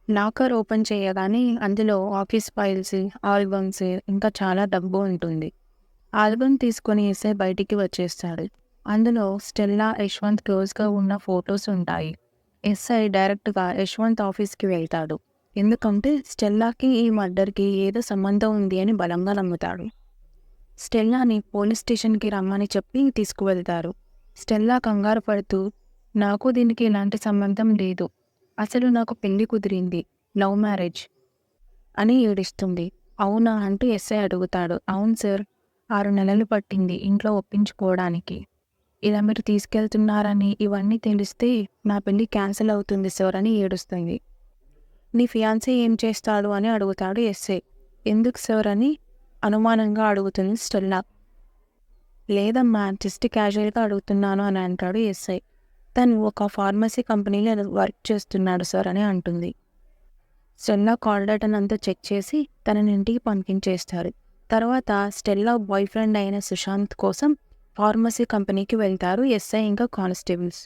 Locker open చేయగానే అందులో office files, albums ఇంకా చాలా డబ్బు ఉంటుంది. ఆల్బమ్ తీసుకొని ఎస్ఐ బయటికి వచ్చేస్తాడు. అందులో స్టెల్లా, యశ్వంత్ క్లోజ్‌గా ఉన్న ఫోటోస్ ఉంటాయి. ఎస్ఐ డైరెక్ట్‌గా యశ్వంత్ ఆఫీస్‌కి వెళ్తాడు. ఎందుకంటే స్టెల్లాకి ఈ మర్డర్‌కి ఏదో సంబంధం ఉంది అని బలంగా నమ్ముతాడు. స్టెల్లాని పోలీస్ స్టేషన్‌కి రమ్మని చెప్పి తీసుకువెళ్తారు. స్టెల్లా కంగారు పడుతూ, నాకు దీనికి ఎలాంటి సంబంధం లేదు. అసలు నాకు పెళ్లి కుదిరింది. లవ్ మ్యారేజ్ అని ఏడుస్తుంది. అవునా అంటూ ఎస్ఐ అడుగుతాడు. అవును సార్. 6 నెలలు పట్టింది ఇంట్లో ఒప్పించుకోవడానికి. ఇలా మీరు తీసుకెళ్తున్నారని ఇవన్నీ తెలిస్తే నా పెళ్లి క్యాన్సిల్ అవుతుంది సార్ అని ఏడుస్తుంది. నీ ఫియాన్సీ ఏం చేస్తాడు అని అడుగుతాడు ఎస్ఐ. ఎందుకు సార్ అని అనుమానంగా అడుగుతుంది స్టెల్లా. లేదమ్మా జస్ట్ క్యాజువల్‌గా అడుగుతున్నాను అని అంటాడు ఎస్ఐ. తను ఒక ఫార్మసీ కంపెనీలో వర్క్ చేస్తున్నాడు సార్ అని అంటుంది. స్టెల్లా కాల్ డేటాను అంతా చెక్ చేసి తనని ఇంటికి పంపించేస్తారు. తర్వాత స్టెల్లా బాయ్ ఫ్రెండ్ అయిన సుశాంత్ కోసం ఫార్మసీ కంపెనీకి వెళ్తారు ఎస్ఐ ఇంకా కానిస్టేబుల్స్.